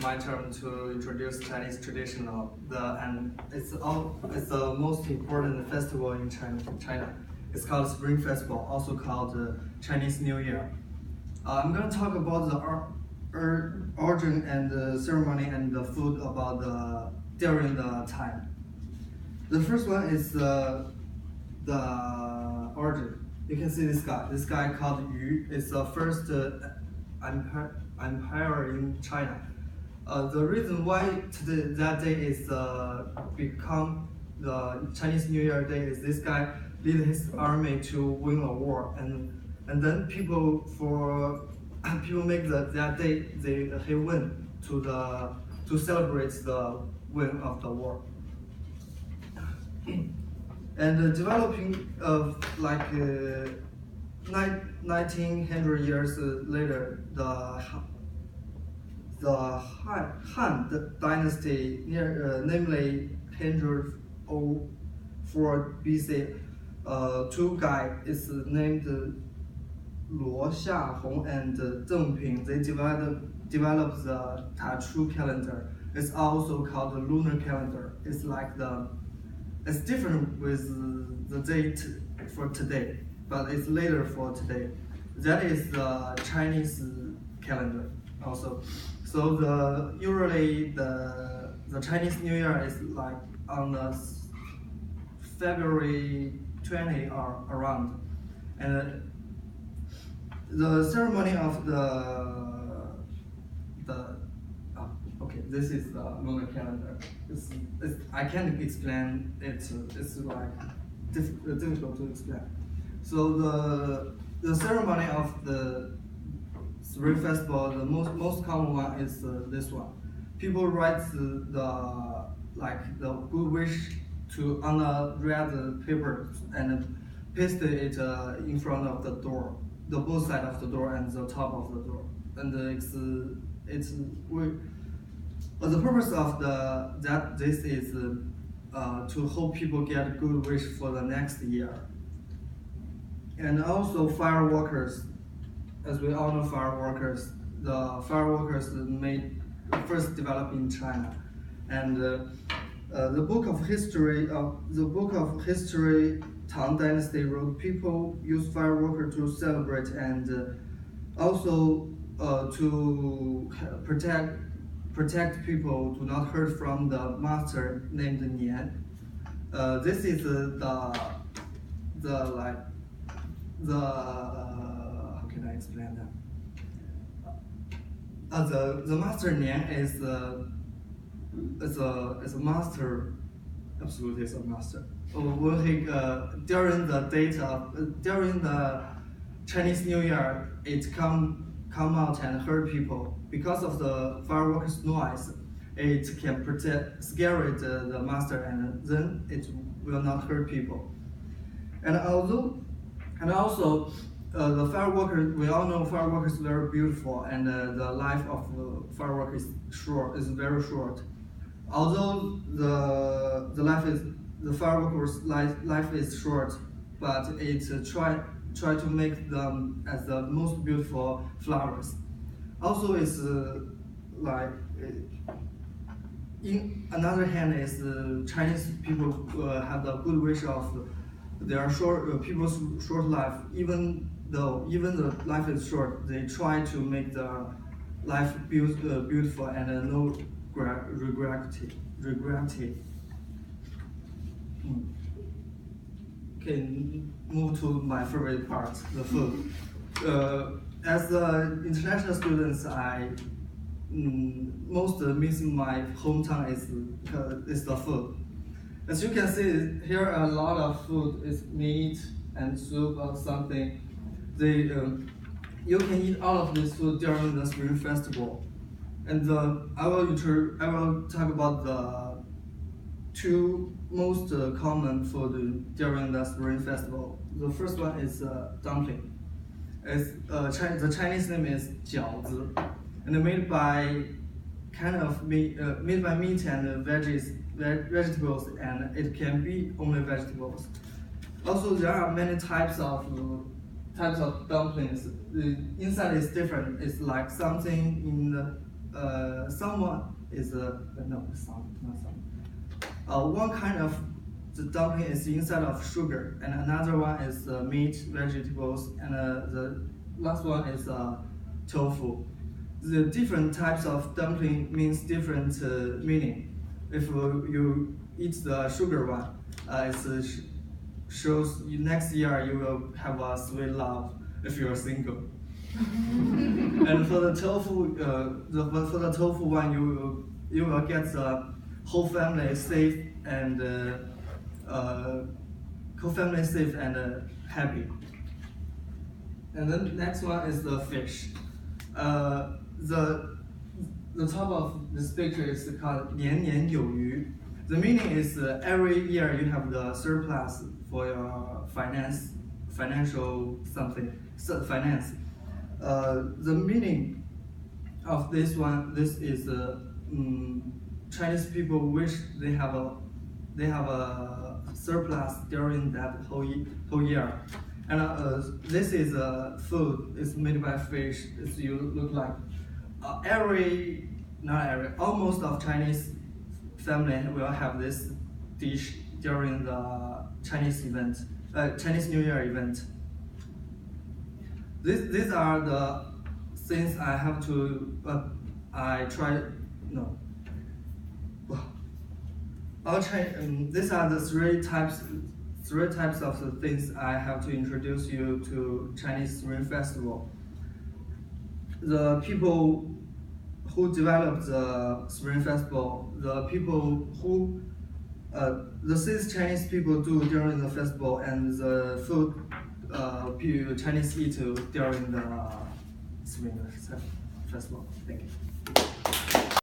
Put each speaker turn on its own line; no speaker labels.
my turn to introduce Chinese traditional, and it's the most important festival in China. It's called Spring Festival, also called Chinese New Year. I'm gonna talk about the origin and the ceremony and the food about during the time. The first one is the origin. You can see this guy. This guy called Yu is the first empire in China. The reason why that day is become the Chinese New Year day is this guy lead his army to win a war, and then people make that day he win to celebrate the win of the war. And developing of 1900 years later, the Han dynasty, namely 104 BC, two guys is named Luo Xiahong and Deng Ping. They developed the Tachu calendar. It's also called the lunar calendar. It's different with the date for today, but it's later for today. That is the Chinese calendar also. So usually the Chinese New Year is like on the February 20 or around, and the ceremony of okay, this is the lunar calendar. I can't explain it. It's like difficult to explain. So the ceremony of the Spring Festival, the most common one is this one. People write the good wish on a red paper and paste it in front of the door, the both side of the door and the top of the door, and the purpose of this is to hope people get good wish for the next year. And also fireworkers, as we all know, the fireworkers first developed in China, and the book of history, Tang Dynasty wrote people use fireworkers to celebrate and also to protect people do not hurt from the monster named Nian. This is how can I explain that? The master Nian is a master. Absolutely, is a master. When he during the Chinese New Year, it come out and hurt people because of the fireworks noise. It can scare the master, and then it will not hurt people. And also the fireworkers, we all know fireworks is very beautiful, and the life of fireworks is very short. Although the fireworkers life is short, but it try to make them as the most beautiful flowers. Also, it's in another hand is Chinese people have the good wish of their people's short life. Even the life is short, they try to make the life beautiful and no regret. Okay, move to my favorite part, the food. As international students, most missing my hometown is the food. As you can see here, a lot of food is meat and soup or something. You can eat all of this food during the Spring Festival, and I will talk about the two most common food during the Spring Festival. The first one is dumpling. The Chinese name is 饺子, and made by meat and vegetables, and it can be only vegetables. Also, there are many types of dumplings. The inside is different. It's like something someone is no, it's not some. One kind of the dumpling is inside of sugar, and another one is meat, vegetables, and the last one is tofu. The different types of dumpling means different meaning. If you eat the sugar one, it shows you next year you will have a sweet love if you are single. And for the tofu, for the tofu one, you will get the whole family safe and happy. And then next one is the fish. The top of this picture is called 年年有余. The meaning is every year you have the surplus for your financial something, finance. The meaning of this one, this is Chinese people wish they have a surplus during that whole year. And this is food. It's made by fish. You look like almost of Chinese family will have this dish during the Chinese New Year event. These are the things I have to. These are the three types of the things I have to introduce you to Chinese Spring Festival. The people who developed the Spring Festival, the people who, the things Chinese people do during the festival, and the food Chinese eat during the Spring Festival. Thank you.